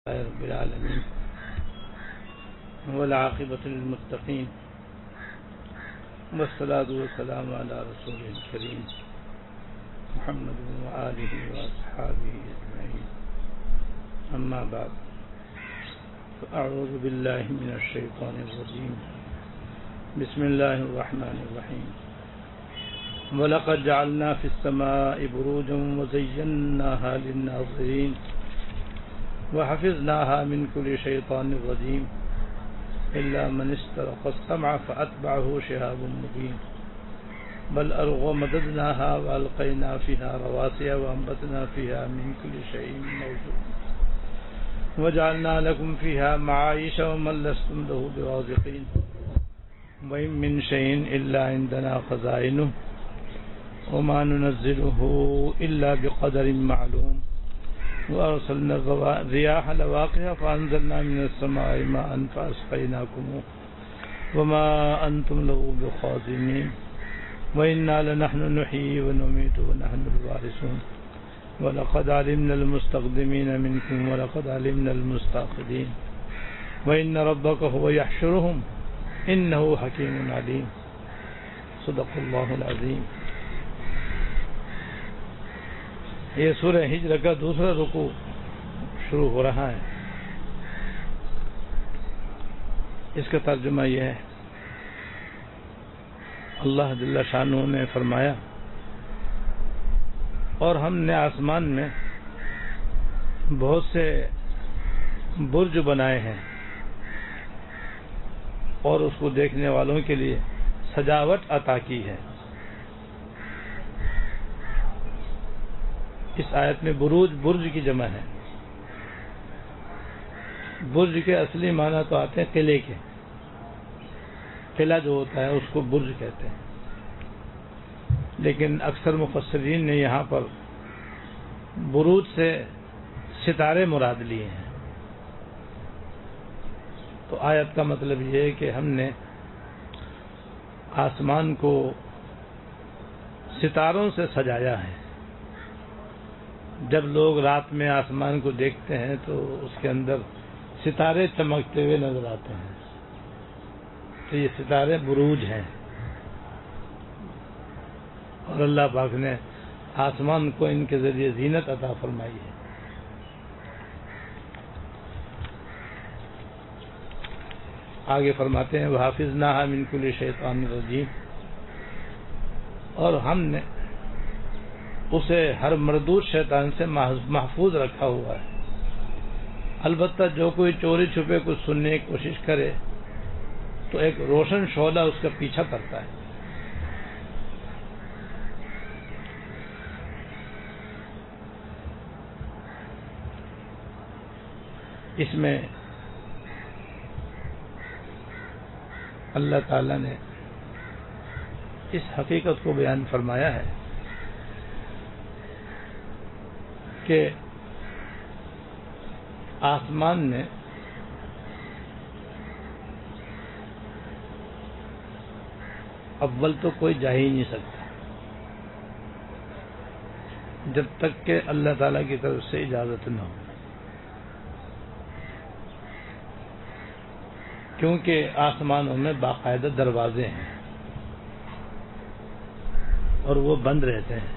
رب العالمين والعاقبة للمتقين والصلاة والسلام على رسوله الكريم محمد وآله وأصحابه أجمعين. أما بعد، فأعوذ بالله من الشيطان الرجيم. بسم الله الرحمن الرحيم. وَلَقَدْ جَعَلْنَا فِي السَّمَاءِ بُرُوجًا وَزَيَّنَّاهَا لِلنَّاظِرِينَ وَحَفِظْنَاهَا مِنْ كُلِّ شَيْطَانٍ رَجِيمٍ إِلَّا مَنِ اسْتَرَقَ السَّمْعَ فَأَتْبَعَهُ شِهَابٌ مُبِينٌ. بَلْ أَرْضًا مَدَدْنَاهَا وَأَلْقَيْنَا فِيهَا رَوَاسِيَ وَأَنبَتْنَا فِيهَا مِنْ كُلِّ شَيْءٍ مَوْزُونٍ وَجَعَلْنَا لَكُمْ فِيهَا مَعَايِشَ وَمَن لَّسْتُمْ لَهُ بِرَازِقِينَ وَإِن مِّن شَيْءٍ إِلَّا عِندَنَا خَزَائِنُهُ وما ننزله إلا بقدر معلوم. وأرسلنا الرياح لواقح فأنزلنا من السماء ماء فأسقيناكموه وما أنتم له بخازنين وإنا لنحن نحيي ونميت ونحن الوارثون. ولقد علمنا المستقدمين منكم ولقد علمنا المستأخرين وإن ربك هو يحشرهم إنه حكيم عليم. صدق الله العظيم. یہ سورہ ہجر کا دوسرا رکوع شروع ہو رہا ہے. اس کا ترجمہ یہ ہے، اللہ جل شانہ نے فرمایا، اور ہم نے آسمان میں بہت سے برج بنائے ہیں اور اس کو دیکھنے والوں کے لیے سجاوٹ عطا کی ہے. اس آیت میں بروج برج کی جمع ہے. برج کے اصلی معنی تو آتے ہیں قلعے کے. قلعہ جو ہوتا ہے اس کو برج کہتے ہیں، لیکن اکثر مفسرین نے یہاں پر بروج سے ستارے مراد لیے ہیں. تو آیت کا مطلب یہ ہے کہ ہم نے آسمان کو ستاروں سے سجایا ہے. جب لوگ رات میں آسمان کو دیکھتے ہیں تو اس کے اندر ستارے چمکتے ہوئے نظر آتے ہیں. تو یہ ستارے بروج ہیں، اور اللہ پاک نے آسمان کو ان کے ذریعے زینت عطا فرمائی ہے. آگے فرماتے ہیں وَحَفِظْنَاهَا مِنْ كُلِّ شَيْطَانٍ رَجِيمٍ، اور ہم نے اسے ہر مردود شیطان سے محفوظ رکھا ہوا ہے. البتہ جو کوئی چوری چھپے کچھ سننے کی کوشش کرے تو ایک روشن شعلہ اس کا پیچھا کرتا ہے. اس میں اللہ تعالی نے اس حقیقت کو بیان فرمایا ہے کہ آسمان میں اول تو کوئی جا ہی نہیں سکتا جب تک کہ اللہ تعالیٰ کی طرف سے اجازت نہ ہو، کیونکہ آسمانوں میں باقاعدہ دروازے ہیں اور وہ بند رہتے ہیں.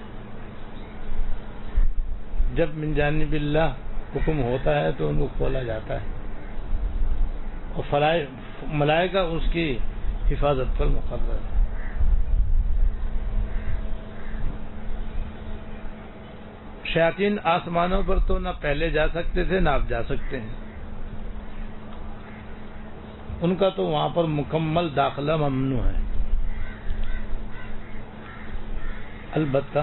جب من جانب اللہ حکم ہوتا ہے تو ان کو کھولا جاتا ہے، اور ملائکہ اس کی حفاظت پر مقرر ہے. شیاطین آسمانوں پر تو نہ پہلے جا سکتے تھے نہ اب جا سکتے ہیں. ان کا تو وہاں پر مکمل داخلہ ممنوع ہے. البتہ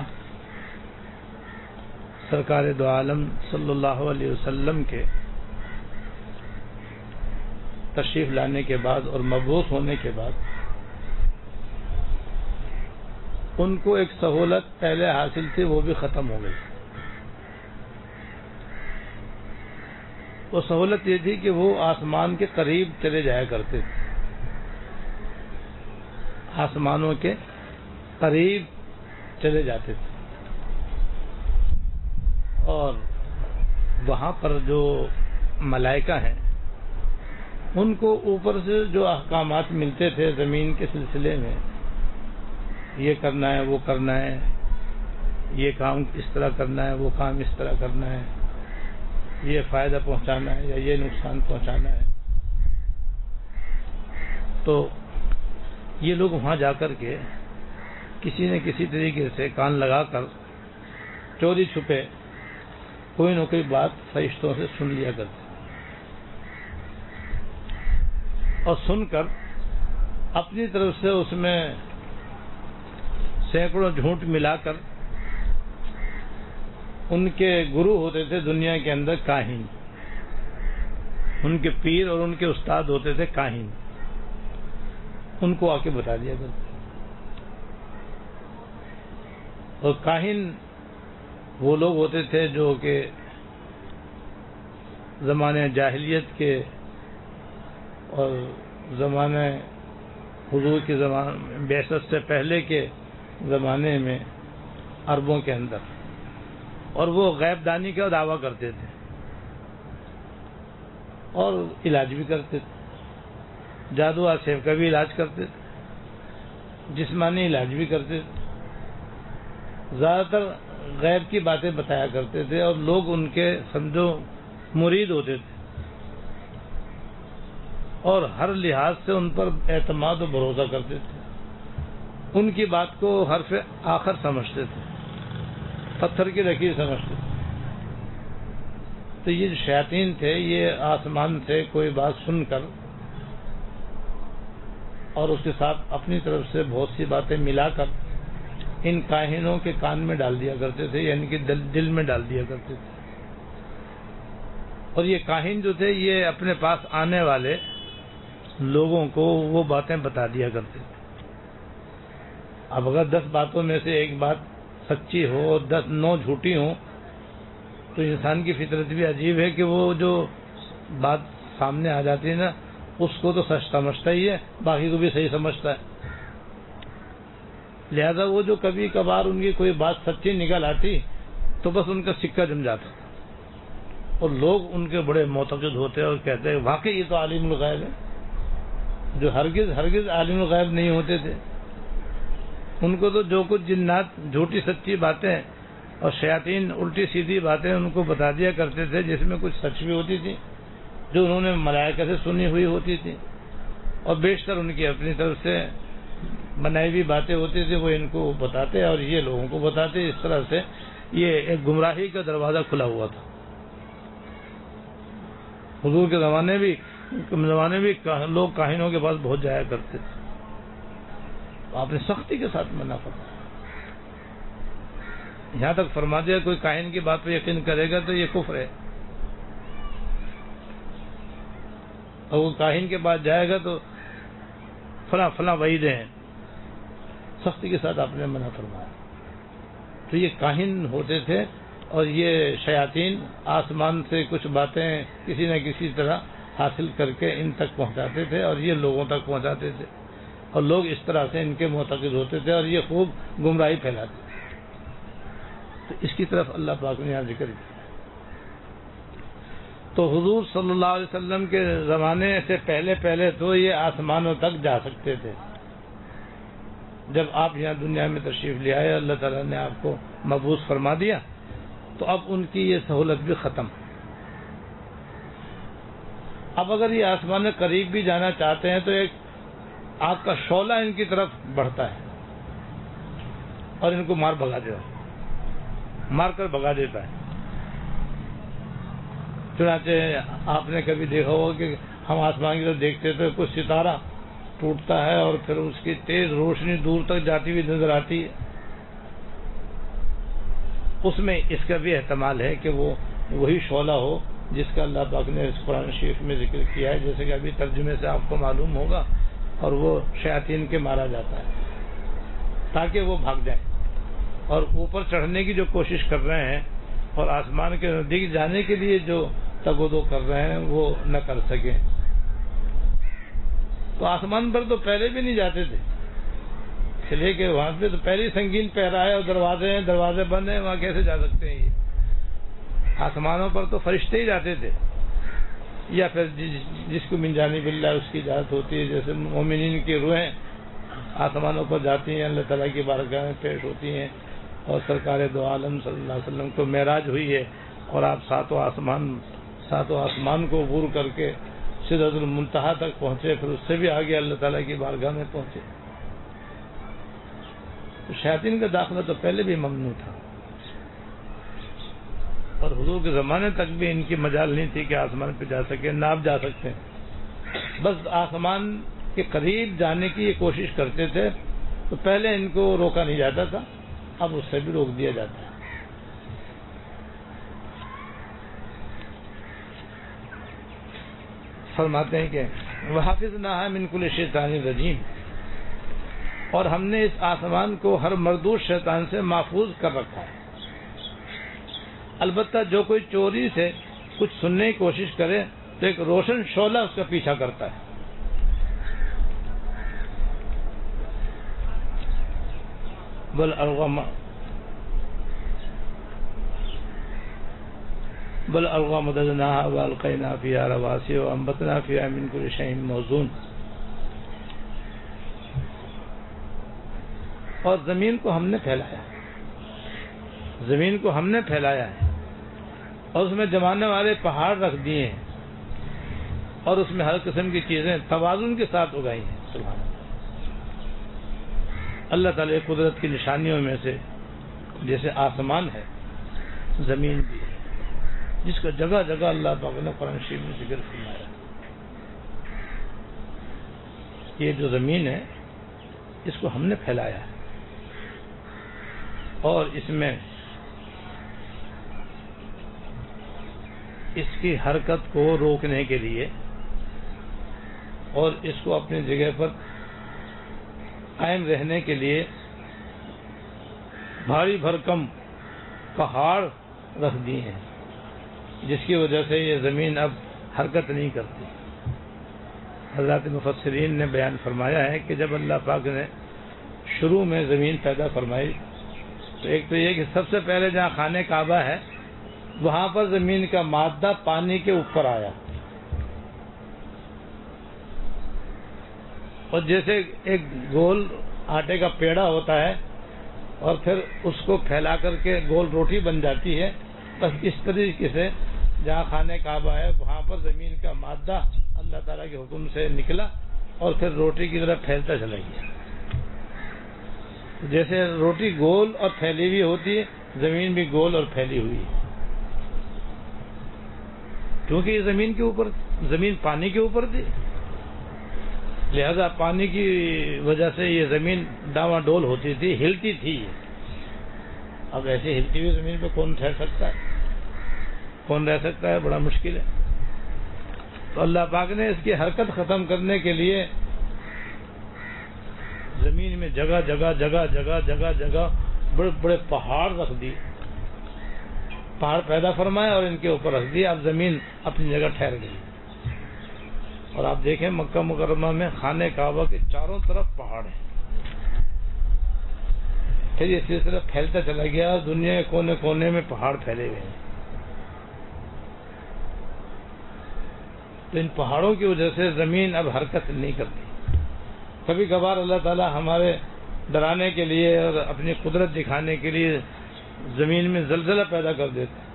سرکار دو عالم صلی اللہ علیہ وسلم کے تشریف لانے کے بعد اور مبعوث ہونے کے بعد ان کو ایک سہولت پہلے حاصل تھی، وہ بھی ختم ہو گئی. وہ سہولت یہ تھی کہ وہ آسمان کے قریب چلے جایا کرتے تھے. آسمانوں کے قریب چلے جاتے تھے اور وہاں پر جو ملائکہ ہیں ان کو اوپر سے جو احکامات ملتے تھے زمین کے سلسلے میں، یہ کرنا ہے، وہ کرنا ہے، یہ کام اس طرح کرنا ہے، وہ کام اس طرح کرنا ہے، یہ فائدہ پہنچانا ہے یا یہ نقصان پہنچانا ہے، تو یہ لوگ وہاں جا کر کے کسی نہ کسی طریقے سے کان لگا کر چوری چھپے کوئی نہ کوئی بات فرشتوں سے سن لیا کرتے، اور سن کر اپنی طرف سے اس میں سینکڑوں جھوٹ ملا کر ان کے گرو ہوتے تھے دنیا کے اندر کاہن، ان کے پیر اور ان کے استاد ہوتے تھے کاہن، ان کو آ کے بتا دیا کرتے، اور کاہن وہ لوگ ہوتے تھے جو کہ زمانے جاہلیت کے اور زمانے حضور کے زمانے بعثت سے پہلے کے زمانے میں عربوں کے اندر، اور وہ غیب دانی کا دعویٰ کرتے تھے اور علاج بھی کرتے تھے، جادو آسیب کا بھی علاج کرتے تھے، جسمانی علاج بھی کرتے تھے، زیادہ تر غیب کی باتیں بتایا کرتے تھے، اور لوگ ان کے سمجھو مرید ہوتے تھے اور ہر لحاظ سے ان پر اعتماد و بھروسہ کرتے تھے، ان کی بات کو حرف آخر سمجھتے تھے، پتھر کی لکیر سمجھتے تھے۔ تو یہ جو شیاطین تھے یہ آسمان سے کوئی بات سن کر اور اس کے ساتھ اپنی طرف سے بہت سی باتیں ملا کر ان کاہنوں کے کان میں ڈال دیا کرتے تھے، یعنی کہ دل میں ڈال دیا کرتے تھے، اور یہ کاہن جو تھے یہ اپنے پاس آنے والے لوگوں کو وہ باتیں بتا دیا کرتے تھے۔ اب اگر 10 باتوں میں سے ایک بات سچی ہو اور 9 جھوٹی ہوں تو انسان کی فطرت بھی عجیب ہے کہ وہ جو بات سامنے آ جاتی ہے نا اس کو تو سچ سمجھتا ہی ہے، باقی کو بھی صحیح سمجھتا ہے، لہذا وہ جو کبھی کبھار ان کی کوئی بات سچی نکل آتی تو بس ان کا سکہ جم جاتا، اور لوگ ان کے بڑے معتقد ہوتے اور کہتے ہیں واقعی یہ تو عالم الغیب ہے، جو ہرگز عالم الغیب نہیں ہوتے تھے، ان کو تو جو کچھ جنات جھوٹی سچی باتیں اور شیاطین الٹی سیدھی باتیں ان کو بتا دیا کرتے تھے، جس میں کچھ سچ بھی ہوتی تھی جو انہوں نے ملائکہ سے سنی ہوئی ہوتی تھی، اور بیشتر ان کی اپنی طرف سے بنائی ہوئی باتیں ہوتی تھی، وہ ان کو بتاتے اور یہ لوگوں کو بتاتے۔ اس طرح سے یہ ایک گمراہی کا دروازہ کھلا ہوا تھا۔ حضور کے زمانے بھی لوگ کاہنوں کے پاس بہت جایا کرتے تھے، آپ نے سختی کے ساتھ منع فرمایا، یہاں تک فرما دیا کوئی کاہن کی بات پہ یقین کرے گا تو یہ کفر ہے، اور وہ کاہن کے پاس جائے گا تو فلاں فلاں وعیدیں ہیں، سختی کے ساتھ آپ نے منع فرمایا۔ تو یہ کاہن ہوتے تھے، اور یہ شیاطین آسمان سے کچھ باتیں کسی نہ کسی طرح حاصل کر کے ان تک پہنچاتے تھے اور یہ لوگوں تک پہنچاتے تھے، اور لوگ اس طرح سے ان کے معتقد ہوتے تھے اور یہ خوب گمراہی پھیلاتے تھے۔ تو اس کی طرف اللہ پاک نے یہاں ذکر کیا۔ تو حضور صلی اللہ علیہ وسلم کے زمانے سے پہلے تو یہ آسمانوں تک جا سکتے تھے۔ جب آپ یہاں دنیا میں تشریف لے آئے، اللہ تعالیٰ نے آپ کو مبعوث فرما دیا، تو اب ان کی یہ سہولت بھی ختم۔ اب اگر یہ آسمان میں قریب بھی جانا چاہتے ہیں تو ایک آگ کا شعلہ ان کی طرف بڑھتا ہے اور ان کو مار کر بھگا دیتا ہے۔ چنانچہ آپ نے کبھی دیکھا ہوگا کہ ہم آسمان کی طرف دیکھتے تو کچھ ستارہ ٹوٹتا ہے اور پھر اس کی تیز روشنی دور تک جاتی ہوئی نظر آتی ہے، اس میں اس کا بھی احتمال ہے کہ وہ وہی شعلہ ہو جس کا اللہ پاک نے اس قرآن شریف میں ذکر کیا ہے، جیسے کہ ابھی ترجمے سے آپ کو معلوم ہوگا، اور وہ شیاطین کے مارا جاتا ہے تاکہ وہ بھاگ جائیں اور اوپر چڑھنے کی جو کوشش کر رہے ہیں اور آسمان کے نزدیک جانے کے لیے جو تگ و دو کر رہے ہیں وہ نہ کر سکیں۔ تو آسمان پر تو پہلے بھی نہیں جاتے تھے، اس لیے کہ وہاں پہ تو پہلے سنگین پہرا ہے اور دروازے بند ہیں، وہاں کیسے جا سکتے ہیں؟ یہ آسمانوں پر تو فرشتے ہی جاتے تھے، یا پھر جس کو من جانب اللہ اس کی اجازت ہوتی ہے، جیسے مومنین کی روحیں آسمانوں پر جاتی ہیں، اللہ تعالیٰ کی بارگاہ میں پیش ہوتی ہیں، اور سرکار دو عالم صلی اللہ علیہ وسلم کو معراج ہوئی ہے اور آپ ساتوں آسمان کو عبور کر کے سدرۃ المنتہا تک پہنچے، پھر اس سے بھی آگے اللہ تعالیٰ کی بارگاہ میں پہنچے. تو شیاطین کا داخلہ تو پہلے بھی ممنوع تھا، اور حضور کے زمانے تک بھی ان کی مجال نہیں تھی کہ آسمان پہ جا سکے، نہ آپ جا سکتے ہیں. بس آسمان کے قریب جانے کی یہ کوشش کرتے تھے، تو پہلے ان کو روکا نہیں جاتا تھا، اب اس سے بھی روک دیا جاتا ہے. فرماتے ہیں کہ وَحَفِظْنَاهَا مِنْ كُلِّ شَيْطَانٍ رَجِيمٍ، اور ہم نے اس آسمان کو ہر مردود شیطان سے محفوظ کر رکھا ہے. البتہ جو کوئی چوری سے کچھ سننے کی کوشش کرے تو ایک روشن شعلہ اس کا پیچھا کرتا ہے. بل الغا مددناها والقینا فیہا رواسی وانبتنا فیہا من کل شیء موزون. اور زمین کو ہم نے پھیلایا ہے اور اس میں جمانے والے پہاڑ رکھ دیے ہیں، اور اس میں ہر قسم کی چیزیں توازن کے ساتھ اگائی ہیں. سبحان اللہ تعالیٰ قدرت کی نشانیوں میں سے جیسے آسمان ہے، زمین بھی ہے، جس کا جگہ جگہ اللہ پاک نے قرآن شریف میں ذکر فرمایا. یہ جو زمین ہے اس کو ہم نے پھیلایا ہے، اور اس میں اس کی حرکت کو روکنے کے لیے اور اس کو اپنی جگہ پر قائم رہنے کے لیے بھاری بھرکم پہاڑ رکھ دیے ہیں، جس کی وجہ سے یہ زمین اب حرکت نہیں کرتی. حضرات مفسرین نے بیان فرمایا ہے کہ جب اللہ پاک نے شروع میں زمین پیدا فرمائی تو ایک تو یہ کہ سب سے پہلے جہاں خانہ کعبہ ہے وہاں پر زمین کا مادہ پانی کے اوپر آیا، اور جیسے ایک گول آٹے کا پیڑا ہوتا ہے اور پھر اس کو پھیلا کر کے گول روٹی بن جاتی ہے، بس اس طریقے سے جہاں خانہ کعبہ ہے وہاں پر زمین کا مادہ اللہ تعالیٰ کے حکم سے نکلا اور پھر روٹی کی طرح پھیلتا چلا گیا. جیسے روٹی گول اور پھیلی ہوئی ہوتی ہے، زمین بھی گول اور پھیلی ہوئی ہے، کیونکہ یہ زمین پانی کے اوپر تھی، لہذا پانی کی وجہ سے یہ زمین ڈاواں ڈول ہوتی تھی، ہلتی تھی. اب ایسی ہلتی ہوئی زمین پہ کون ٹھہر سکتا ہے، کون رہ سکتا ہے؟ بڑا مشکل ہے. تو اللہ پاک نے اس کی حرکت ختم کرنے کے لیے زمین میں جگہ جگہ بڑے بڑے پہاڑ رکھ دی، پہاڑ پیدا فرمائے اور ان کے اوپر رکھ دی. اب زمین اپنی جگہ ٹھہر گئی. اور آپ دیکھیں مکہ مکرمہ میں خانہ کعبہ کے چاروں طرف پہاڑ ہیں، پھر یہ سلسلہ پھیلتا چلا گیا، دنیا کے کونے کونے میں پہاڑ پھیلے ہوئے ہیں. تو ان پہاڑوں کی وجہ سے زمین اب حرکت نہیں کرتی. کبھی کبھار اللہ تعالیٰ ہمارے ڈرانے کے لیے اور اپنی قدرت دکھانے کے لیے زمین میں زلزلہ پیدا کر دیتا ہے،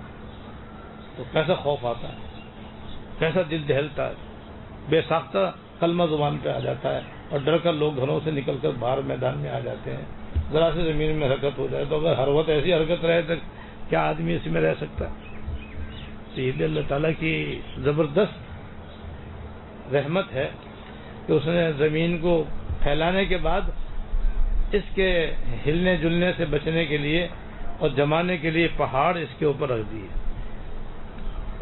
تو کیسا خوف آتا ہے، کیسا دل دہلتا ہے، بے ساختہ کلمہ زبان پہ آ جاتا ہے، اور ڈر کر لوگ گھروں سے نکل کر باہر میدان میں آ جاتے ہیں. ذرا سے زمین میں حرکت ہو جائے تو اگر ہر وقت ایسی حرکت رہے تو کیا آدمی اس میں رہ سکتا ہے؟ تو یہ اللہ تعالیٰ کی زبردست رحمت ہے کہ اس نے زمین کو پھیلانے کے بعد اس کے ہلنے جلنے سے بچنے کے لیے اور جمانے کے لیے پہاڑ اس کے اوپر رکھ دیے.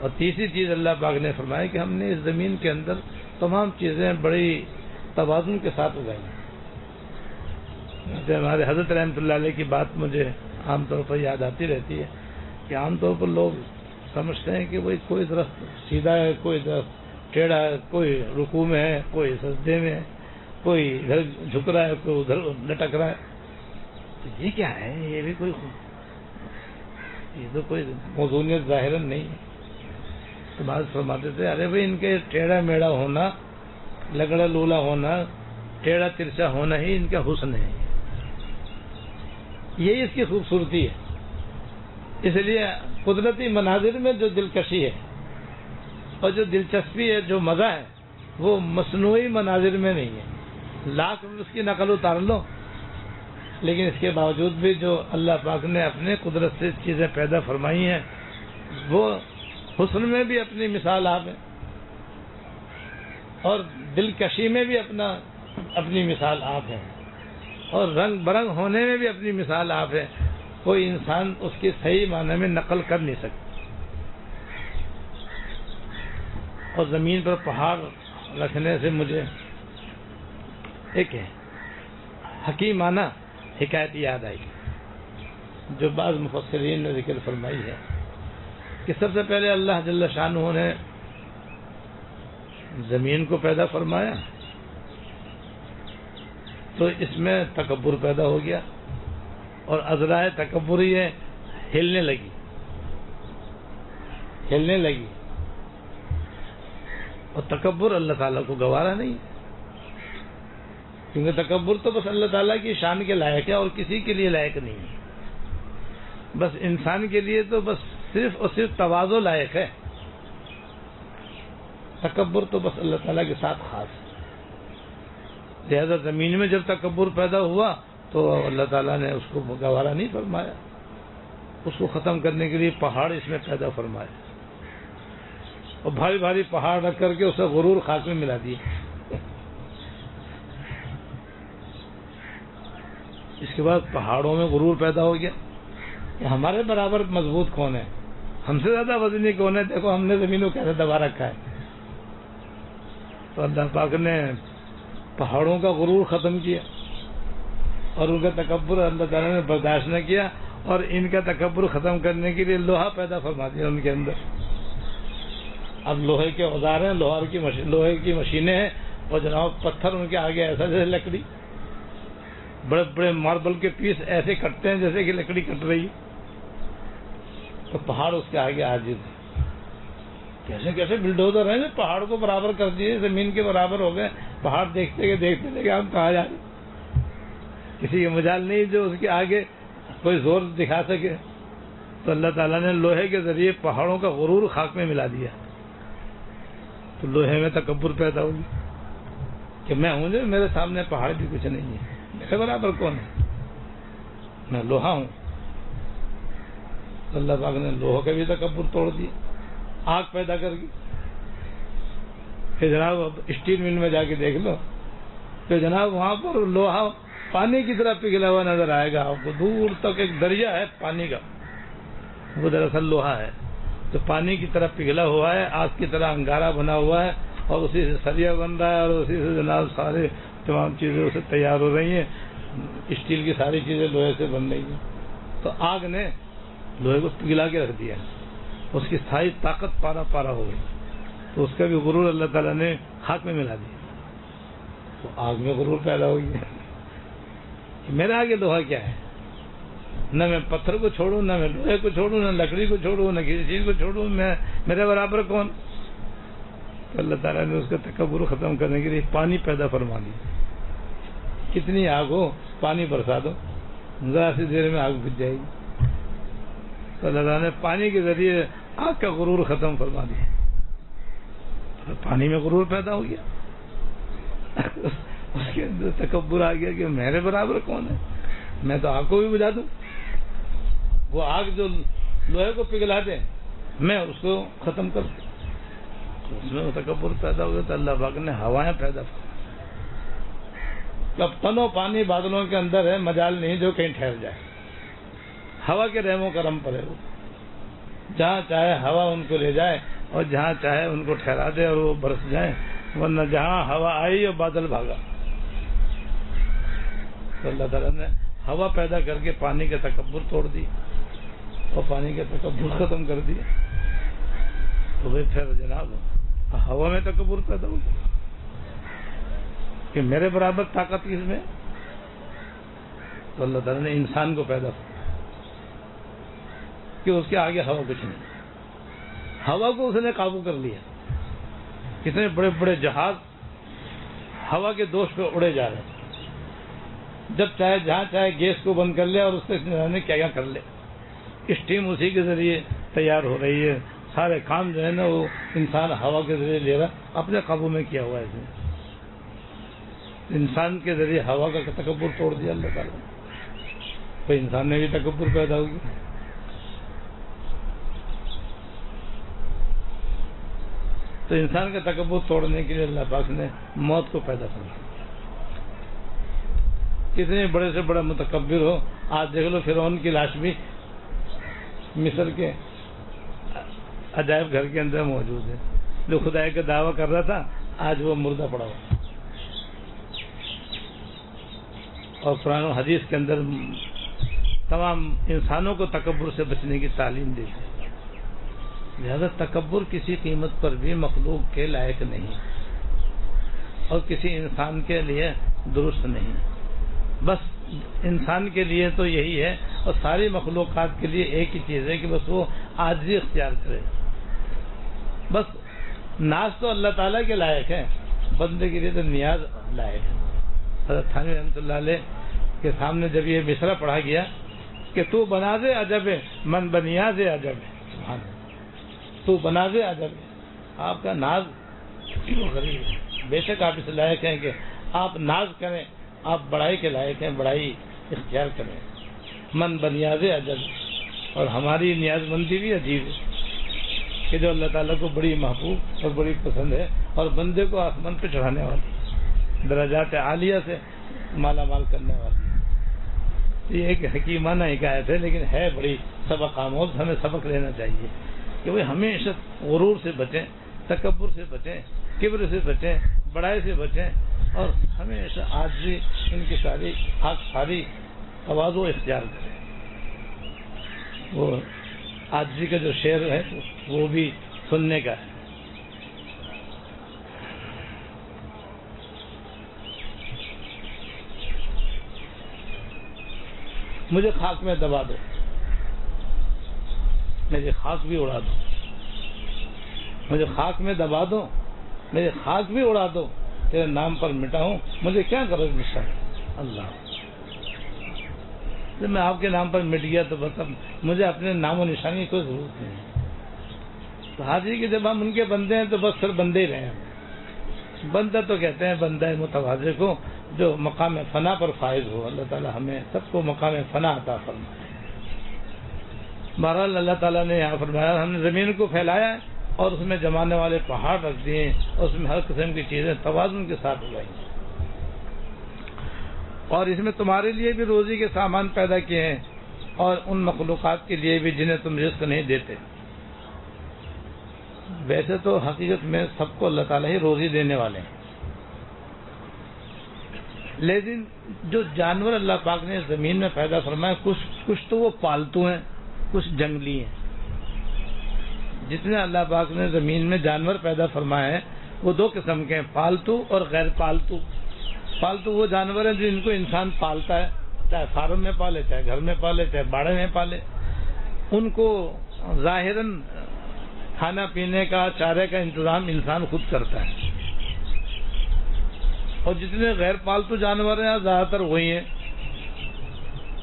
اور تیسری چیز اللہ پاک نے فرمایا کہ ہم نے اس زمین کے اندر تمام چیزیں بڑی توازن کے ساتھ اگائی. ہمارے حضرت رحمۃ اللہ علیہ کی بات مجھے عام طور پر یاد آتی رہتی ہے کہ عام طور پر لوگ سمجھتے ہیں کہ وہی کوئی درخت سیدھا ہے، کوئی درخت ٹیڑھا ہے، کوئی رکوع میں ہے، کوئی سجدے میں ہے، کوئی ادھر جھک رہا ہے، کوئی ادھر لٹک رہا ہے. تو یہ کیا ہے؟ یہ بھی یہ تو کوئی موزونیت ظاہراً نہیں ہے. تو بعض فرماتے تھے ارے بھائی ان کے ٹیڑھا میڑا ہونا، لگڑا لولا ہونا، ٹیڑھا ترچا ہونا ہی ان کا حسن ہے، یہی اس کی خوبصورتی ہے۔ اس لیے قدرتی مناظر میں جو دلکشی ہے اور جو دلچسپی ہے، جو مزہ ہے، وہ مصنوعی مناظر میں نہیں ہے۔ لاکھ اس کی نقل اتار لو، لیکن اس کے باوجود بھی جو اللہ پاک نے اپنے قدرت سے چیزیں پیدا فرمائی ہیں، وہ حسن میں بھی اپنی مثال آپ ہے اور دلکشی میں بھی اپنی مثال آپ ہے اور رنگ برنگ ہونے میں بھی اپنی مثال آپ ہے۔ کوئی انسان اس کی صحیح معنی میں نقل کر نہیں سکتا۔ اور زمین پر پہاڑ رکھنے سے مجھے ایک حکیمانہ حکایت یاد آئی جو بعض مفسرین نے ذکر فرمائی ہے کہ سب سے پہلے اللہ جل شانہ نے زمین کو پیدا فرمایا تو اس میں تکبر پیدا ہو گیا اور عذرائے تکبر یہ ہلنے لگی اور تکبر اللہ تعالیٰ کو گوارا نہیں، کیونکہ تکبر تو بس اللہ تعالیٰ کی شان کے لائق ہے اور کسی کے لیے لائق نہیں ہے۔ بس انسان کے لیے تو بس صرف اور صرف تواضع لائق ہے، تکبر تو بس اللہ تعالیٰ کے ساتھ خاص ہے۔ لہذا زمین میں جب تکبر پیدا ہوا تو اللہ تعالیٰ نے اس کو گوارا نہیں فرمایا، اس کو ختم کرنے کے لیے پہاڑ اس میں پیدا فرمائے اور بھاری بھاری پہاڑ رکھ کر کے اسے غرور خاک میں ملا دیے۔ اس کے بعد پہاڑوں میں غرور پیدا ہو گیا کہ ہمارے برابر مضبوط کون ہے، ہم سے زیادہ وزنی کون ہے، دیکھو ہم نے زمین کو کیسے دبا رکھا ہے۔ تو اللہ پاک نے پہاڑوں کا غرور ختم کیا اور ان کا تکبر اللہ تعالیٰ نے برداشت نہ کیا اور ان کا تکبر ختم کرنے کے لیے لوہا پیدا فرما دیا ان کے اندر۔ اب لوہے کے اوزار ہیں، لوہے کی مشینیں ہیں اور جناب پتھر ان کے آگے ایسا جیسے لکڑی، بڑے بڑے ماربل کے پیس ایسے کٹتے ہیں جیسے کہ لکڑی کٹ رہی ہے، تو پہاڑ اس کے آگے عاجز ہے۔ کیسے کیسے بلڈوزر ہیں جو پہاڑ کو برابر کر دیے، زمین کے برابر ہو گئے، پہاڑ دیکھتے کہ ہم کہاں جا رہے ہیں، کسی کا مجال نہیں جو اس کے آگے کوئی زور دکھا سکے۔ تو اللہ تعالیٰ نے لوہے کے ذریعے پہاڑوں کا غرور خاک میں ملا دیا، تو لوہے میں تکبر پیدا ہوگی کہ میں ہوں جو میرے سامنے پہاڑ بھی کچھ نہیں ہے، میرے برابر کون ہے، میں لوہا ہوں۔ تو اللہ پاک نے لوہے کا بھی تکبر توڑ دیا، آگ پیدا کر دی۔ پھر جناب اسٹیل مل میں جا کے دیکھ لو تو جناب وہاں پر لوہا پانی کی طرح پگھلا ہوا نظر آئے گا آپ کو، دور تک ایک دریا ہے پانی کا، وہ دراصل لوہا ہے، تو پانی کی طرح پگھلا ہوا ہے، آگ کی طرح انگارہ بنا ہوا ہے اور اسی سے سریا بن رہا ہے اور اسی سے جناب سارے تمام چیزیں اسے تیار ہو رہی ہیں، اسٹیل کی ساری چیزیں لوہے سے بن رہی ہیں۔ تو آگ نے لوہے کو پگھلا کے رکھ دیا، اس کی ساری طاقت پارا ہو گئی، تو اس کا بھی غرور اللہ تعالیٰ نے خاک میں ملا دیا۔ تو آگ میں غرور پیدا ہو گیا کہ میرے آگے لوہا کیا ہے، نہ میں پتھر کو چھوڑوں، نہ میں لوہے کو چھوڑوں، نہ لکڑی کو چھوڑوں، نہ کسی چیز کو چھوڑوں، میں میرے برابر کون۔ تو اللہ تعالیٰ نے اس کا تکبر ختم کرنے کے لیے پانی پیدا فرما دیا۔ کتنی آگ ہو پانی برسا دو، ذرا سی دیر میں آگ بجھ جائے گی۔ تو اللہ تعالیٰ نے پانی کے ذریعے آگ کا غرور ختم فرما دیا، تو پانی میں غرور پیدا ہو گیا، اس کے اندر تکبر آ گیا کہ میرے برابر کون ہے، میں تو آگ کو بھی بجھا دوں، وہ آگ جو لوہے کو پگھلا دے میں اس کو ختم کر دوں۔ اس میں تکبر پیدا ہو گیا تو اللہ پاک نے ہوائیں پیدا کی۔ اب تنو پانی بادلوں کے اندر ہے، مجال نہیں جو کہیں ٹھہر جائے، ہوا کے رحم و کرم پر ہے، وہ جہاں چاہے ہوا ان کو لے جائے اور جہاں چاہے ان کو ٹھہرا دے اور وہ برس جائیں، ورنہ جہاں ہوا آئی اور بادل بھاگا۔ تو اللہ تعالیٰ نے ہوا پیدا کر کے پانی کا تکبر توڑ دی اور پانی کا تکبر ختم کر دیا۔ تو بھائی پھر جناب ہوا میں تکبر پیدا ہو کہ میرے برابر طاقت کس میں؟ تو اللہ تعالیٰ نے انسان کو پیدا کیا کہ اس کے آگے ہوا کچھ نہیں، ہوا کو اس نے قابو کر لیا. کتنے بڑے بڑے جہاز ہوا کے دوش پہ اڑے جا رہے ہیں. جب چاہے جہاں چاہے گیس کو بند کر لے اور اس سے کیا کر لے. اسٹیم اسی کے ذریعے تیار ہو رہی ہے. سارے کام جو ہے نا وہ انسان ہوا کے ذریعے لے رہا, اپنے قابو میں کیا ہوا ہے اس نے. انسان کے ذریعے ہوا کا تکبر توڑ دیا اللہ تعالیٰ نے. تو انسان میں بھی تکبر پیدا ہوگی. تو انسان کا تکبر توڑنے کے لیے اللہ پاک نے موت کو پیدا کر دیا. کتنے بڑے سے بڑا متکبر ہو, آج دیکھ لو فرعون کی لاش بھی مصر کے عجائب گھر کے اندر موجود ہے. جو خدائی کا دعویٰ کر رہا تھا آج وہ مردہ پڑا ہوا. اور قرآن و حدیث کے اندر تمام انسانوں کو تکبر سے بچنے کی تعلیم دی ہے. لہذا تکبر کسی قیمت پر بھی مخلوق کے لائق نہیں اور کسی انسان کے لیے درست نہیں. بس انسان کے لیے تو یہی ہے, اور ساری مخلوقات کے لیے ایک ہی چیز ہے کہ بس وہ عاجزی اختیار کرے. بس ناز تو اللہ تعالیٰ کے لائق ہے, بندے کے لیے تو نیاز لائق ہے. حضرت تھانوی رحمۃ اللہ علیہ کے سامنے جب یہ مصرع پڑھا گیا کہ تو بناز عجب ہے من بنیاز عجب ہے, تو بناز عجب ہے, آپ کا ناز غریب ہے. بے شک آپ اس لائق ہیں کہ آپ ناز کریں, آپ بڑائی کے لائق ہیں, بڑائی اختیار کریں. من بنیاز عجب, اور ہماری نیاز مندی بھی عجیب ہے کہ جو اللہ تعالیٰ کو بڑی محبوب اور بڑی پسند ہے, اور بندے کو آسمان پہ چڑھانے والی, درجات عالیہ سے مالا مال کرنے والی. یہ ایک حکیمانہ حکایت ہے, لیکن ہے بڑی سبق آموز. ہمیں سبق لینا چاہیے کہ وہ ہمیشہ غرور سے بچیں, تکبر سے بچیں, کبر سے بچیں, بڑائی سے بچیں, اور ہمیشہ عاجزی ان کی ساری تواضع اختیار کریں. وہ عاجزی کا جو شعر ہے وہ بھی سننے کا ہے. مجھے خاک میں دبا دو, میری خاک بھی اڑا دو. مجھے خاک میں دبا دو, میری خاک بھی اڑا دو, تیرے نام پر مٹاؤں, مجھے کیا کرو مشا. اللہ, جب میں آپ کے نام پر مٹ گیا تو بس اب مجھے اپنے نام و نشانی کی کوئی ضرورت نہیں ہے. تو حاجی کہ جب ہم ان کے بندے ہیں تو بس پھر بندے ہی رہے ہیں. بندہ تو کہتے ہیں بندہ متواضع کو جو مقام فنا پر فائز ہو. اللہ تعالی ہمیں سب کو مقام فنا عطا فرمائے. بہرحال اللہ تعالیٰ نے یہاں فرمایا ہم نے زمین کو پھیلایا اور اس میں جمانے والے پہاڑ رکھ دیے, اور اس میں ہر قسم کی چیزیں توازن کے ساتھ اگائی, اور اس میں تمہارے لیے بھی روزی کے سامان پیدا کیے ہیں, اور ان مخلوقات کے لیے بھی جنہیں تم رزق نہیں دیتے. ویسے تو حقیقت میں سب کو اللہ تعالیٰ ہی روزی دینے والے ہیں, لیکن جو جانور اللہ پاک نے زمین میں پیدا فرمائے کچھ تو وہ پالتو ہیں, کچھ جنگلی ہیں. جتنے اللہ پاک نے زمین میں جانور پیدا فرمائے ہیں وہ دو قسم کے ہیں, پالتو اور غیر پالتو. پالتو وہ جانور ہیں جن کو انسان پالتا ہے, چاہے فارم میں پالے, چاہے گھر میں پالے, چاہے باڑے میں پالے. ان کو ظاہراً کھانا پینے کا, چارے کا انتظام انسان خود کرتا ہے. اور جتنے غیر پالتو جانور ہیں زیادہ تر وہی ہیں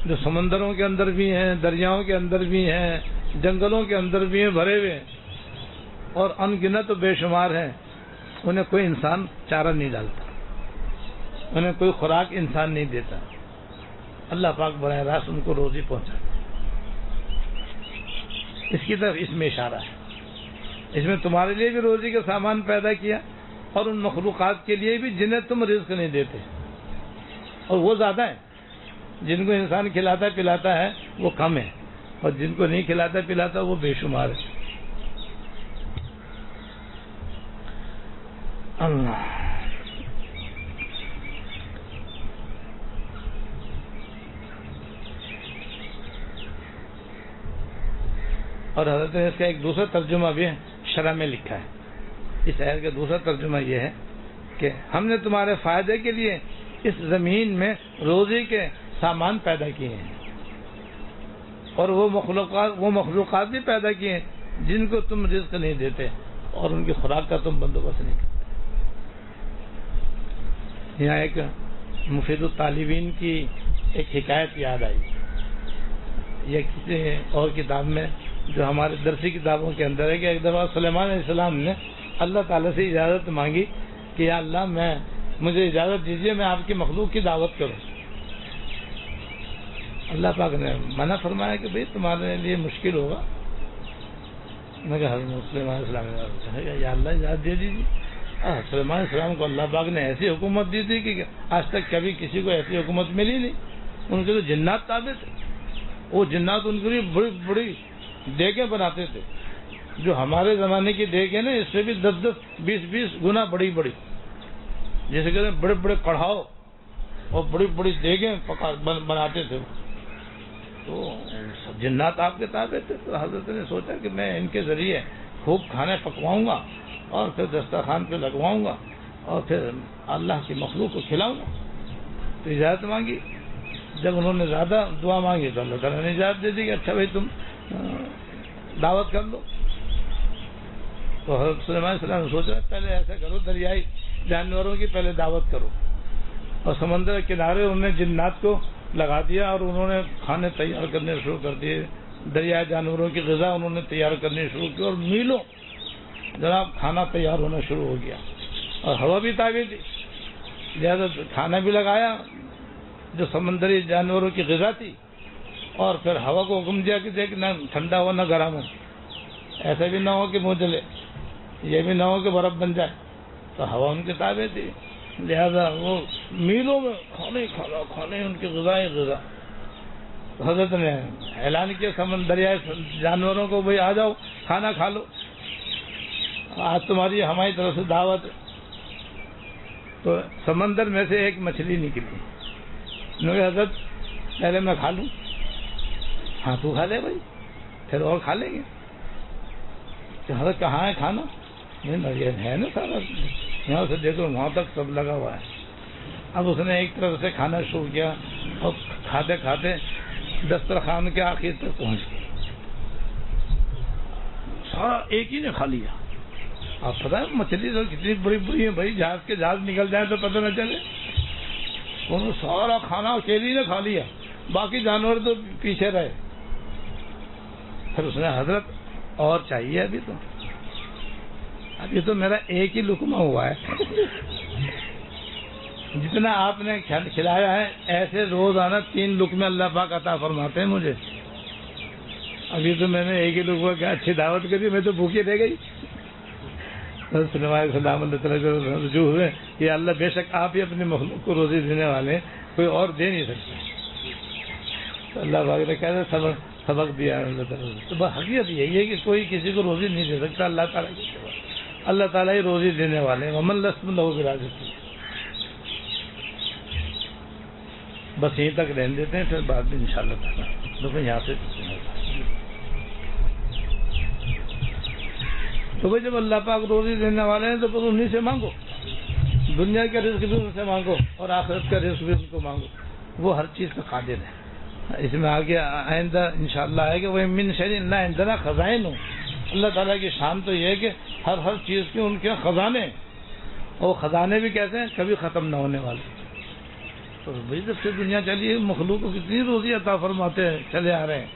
جو سمندروں کے اندر بھی ہیں, دریاؤں کے اندر بھی ہیں, جنگلوں کے اندر بھی ہیں بھرے ہوئے, اور ان گنت و بے شمار ہیں. انہیں کوئی انسان چارہ نہیں ڈالتا, انہیں کوئی خوراک انسان نہیں دیتا. اللہ پاک براہ راست ان کو روزی پہنچاتا. اس کی طرف اس میں اشارہ ہے. اس میں تمہارے لیے بھی روزی کا سامان پیدا کیا, اور ان مخلوقات کے لیے بھی جنہیں تم رزق نہیں دیتے, اور وہ زیادہ ہیں. جن کو انسان کھلاتا پلاتا ہے وہ کم ہے, اور جن کو نہیں کھلاتا پلاتا وہ بے شمار ہے. اللہ, اور حضرت نے اس کا ایک دوسرا ترجمہ بھی شرح میں لکھا ہے. اس آیت کا دوسرا ترجمہ یہ ہے کہ ہم نے تمہارے فائدے کے لیے اس زمین میں روزی کے سامان پیدا کیے ہیں, اور وہ مخلوقات بھی پیدا کیے ہیں جن کو تم رزق نہیں دیتے اور ان کی خوراک کا تم بندوبست نہیں کرتے. یہاں ایک مفید الطالبین کی ایک حکایت یاد آئی. یہ کسی اور کتاب میں جو ہمارے درسی کتابوں کے اندر ہے کہ ایک دفعہ سلیمان علیہ السلام نے اللہ تعالیٰ سے اجازت مانگی کہ یا اللہ مجھے اجازت دیجیے میں آپ کی مخلوق کی دعوت کروں. اللہ پاک نے منع فرمایا کہ بھئی تمہارے لیے مشکل ہوگا. میں کہا حضرت سلیمان علیہ السلام نے یا اللہ اجازت دے دیجیے. سلیمان علیہ السلام کو اللہ پاک نے ایسی حکومت دی تھی کہ آج تک کبھی کسی کو ایسی حکومت ملی نہیں. ان کے تو جنات تابع تھے. وہ جنات ان کے لیے بڑی بڑی دیگیں بناتے تھے جو ہمارے زمانے کی دیگیں نا اس سے بھی 10-10 20-20 گنا بڑی بڑی, جیسے کہ بڑے بڑے کڑھاؤ اور بڑی بڑی دیگیں بناتے تھے. تو جنات آپ کے تابع تھے. تو حضرت نے سوچا کہ میں ان کے ذریعے خوب کھانے پکواؤں گا اور پھر دسترخوان پہ لگواؤں گا اور پھر اللہ کی مخلوق کو کھلاؤں گا. تو اجازت مانگی. جب انہوں نے زیادہ دعا مانگی تو اللہ تعالیٰ نے اجازت دے دی کہ اچھا بھائی تم دعوت کر لو. تو حضرت سلیمان علیہ السلام نے سوچا پہلے ایسا کرو دریائی جانوروں کی پہلے دعوت کرو. اور سمندر کے کنارے انہوں نے جنات کو لگا دیا اور انہوں نے کھانے تیار کرنے شروع کر دیے. دریائے جانوروں کی غذا انہوں نے تیار کرنی شروع کی اور میلوں جناب کھانا تیار ہونا شروع ہو گیا. اور ہوا بھی تابع تھی لہٰذا کھانا بھی لگایا جو سمندری جانوروں کی غذا تھی. اور پھر ہوا کو حکم دیا کہ دیکھ نہ ٹھنڈا ہو نہ گرم ہو, ایسا بھی نہ ہو کہ منہ جلے, یہ بھی نہ ہو کہ برف بن جائے. تو ہوا ان کے تابع تھی لہذا وہ میلوں میں کھانے ان کی غذا. حضرت نے اعلان کیا سمندریائے جانوروں کو بھائی آ جاؤ کھانا کھا لو, آج تمہاری ہماری طرف سے دعوت ہے. تو سمندر میں سے ایک مچھلی نکلی. انہوں نے حضرت پہلے میں کھا لوں. ہاں تو کھا لے بھائی پھر اور کھا لیں گے. تو حضرت کہاں ہے کھانا؟ ہے نا سارا یہاں سے دیکھو وہاں تک سب لگا ہوا ہے. اب اس نے ایک طرف سے کھانا شروع کیا اور کھاتے کھاتے دسترخوان کے آخر تک پہنچ گئے. سارا ایک ہی نے کھا لیا. آپ پتہ ہے مچھلی تو کتنی بڑی بڑی ہے بھائی, جہاز نکل جائے تو پتہ نہ چلے. انہوں نے سارا کھانا اکیلی نے کھا لیا, باقی جانور تو پیچھے رہے. پھر اس نے حضرت اور چاہیے ابھی تو میرا ایک ہی لقمہ ہوا ہے. جتنا آپ نے کھلایا ہے ایسے روزانہ 3 لقمے اللہ پاک عطا فرماتے ہیں مجھے. ابھی تو میں نے ایک ہی لقمہ کیا اچھی دعوت کری, میں تو بھوکی رہ گئی. سلام اللہ تعالیٰ رجوع ہوئے کہ اللہ بے شک آپ ہی اپنے مخلوق کو روزی دینے والے ہیں, کوئی اور دے نہیں سکتا. تو اللہ پاک نے کہا سبق دیا اللہ تعالیٰ. تو حقیقت یہی ہے کہ کوئی کسی کو روزی نہیں دے سکتا, اللہ تعالیٰ کی سوا. اللہ تعالیٰ ہی روزی دینے والے ہیں. ومن لستم لہ برازقین. بس یہیں تک رہنے دیتے ہیں, پھر بعد میں انشاءاللہ تعالیٰ تو یہاں سے. تو بھائی جب اللہ پاک روزی دینے والے ہیں تو پھر انہیں سے مانگو. دنیا کا رزق بھی ان سے مانگو اور آخرت کا رزق بھی ان کو مانگو. وہ ہر چیز کا قادر ہے. اس میں آگے آئندہ انشاءاللہ ہے کہ وہ من شیء لا عندنا خزائن ہو. اللہ تعالیٰ کی شان تو یہ ہے کہ ہر چیز کے ان کے خزانے, اور خزانے بھی کہتے ہیں کبھی ختم نہ ہونے والے. تو بھائی جب سے دنیا چلی ہے مخلوق کو کتنی روزی عطا فرماتے ہیں چلے آ رہے ہیں.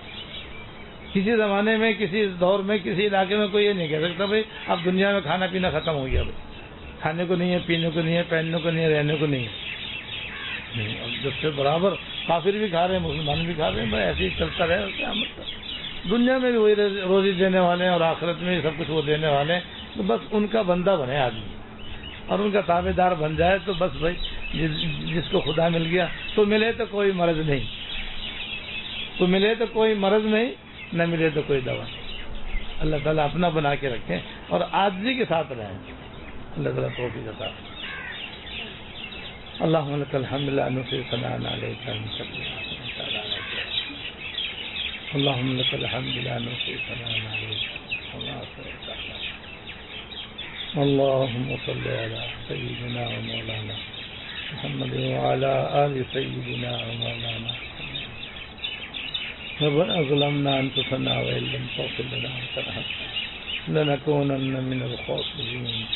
کسی زمانے میں کسی دور میں کسی علاقے میں کوئی یہ نہیں کہہ سکتا بھائی اب دنیا میں کھانا پینا ختم ہو گیا. بھائی کھانے کو نہیں ہے, پینے کو نہیں ہے, پہننے کو نہیں ہے, رہنے کو نہیں ہے. اب جب سے برابر کافر بھی کھا رہے ہیں مسلمان بھی کھا رہے ہیں, بھائی ایسے ہی چلتا رہے. قیامت تک دنیا میں بھی وہی روزی دینے والے ہیں اور آخرت میں بھی سب کچھ وہ دینے والے ہیں. تو بس ان کا بندہ بنے آدمی اور ان کا تابع دار بن جائے تو بس بھائی جس کو خدا مل گیا تو ملے تو کوئی مرض نہیں, تو ملے تو کوئی مرض نہیں, نہ ملے تو کوئی دوا. اللہ تعالیٰ اپنا بنا کے رکھیں اور عاجزی کے ساتھ رہیں. اللہ تعالیٰ توفیق عطا. اللہم لک الحمد لا نحصی ثناء علیک انت کما اللہم لک الحمد لا نحصی ثناء علیک کما اللہم صل علی سیدنا و مولانا محمد وعلی آل سیدنا و مولانا. ربنا ظلمنا أنفسنا وإن لم تغفر لنا وترحمنا لنكونن من الخاسرين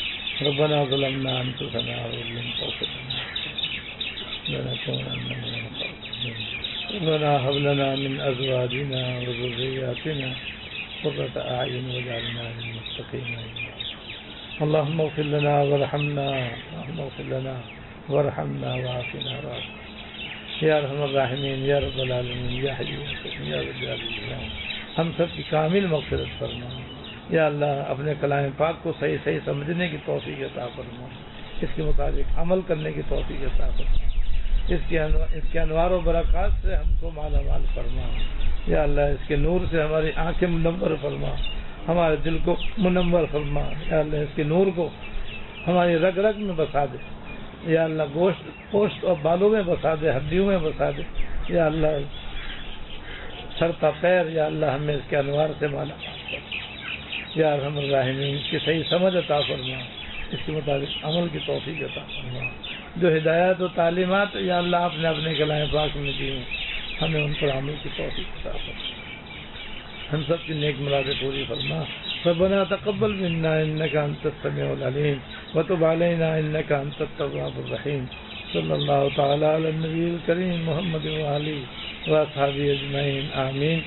ربنا ظلمنا أنفسنا وإن لم تغفر لنا لنكونن من الخاسرين ربنا هب لنا من أزواجنا وذرياتنا قرة أعين واجعلنا للمتقين اللهم اغفر لنا وارحمنا اللهم اغفر لنا وارحمنا وعافنا وعافنا یا ارحم الراحمین یا رب العالمین یا حی یا قیوم یا رب العالمین ہم سب کی کامل مغفرت فرما یا اللہ اپنے کلام پاک کو صحیح صحیح سمجھنے کی توفیق عطا فرما اس کے مطابق عمل کرنے کی توفیق عطا فرما اس کے انوار و برکات سے ہم کو مالا مال فرما یا اللہ اس کے نور سے ہماری آنکھیں منور فرما ہمارے دل کو منور فرما یا اللہ اس کے نور کو ہماری رگ رگ میں بسا دے یا اللہ گوشت اور بالوں میں بسا دے ہڈیوں میں بسا دے یا اللہ سر تا پیر یا اللہ ہمیں اس کے انوار سے مالا یا ارحم الراحمین اس کی صحیح سمجھ عطا فرما اس کے مطابق عمل کی توفیق عطا فرما جو ہدایات و تعلیمات یا اللہ آپ نے اپنے کلام پاک میں دی ہیں ہمیں ان پر عمل کی توفیق عطا فرما ہم سب کی نیک مرادیں پوری فرما ربنا تقبل منا انك انت السميع العليم وتب علينا انك انت التواب الرحيم صلى الله تعالى على النبي الكريم محمد وآله وأصحابه أجمعين آمين.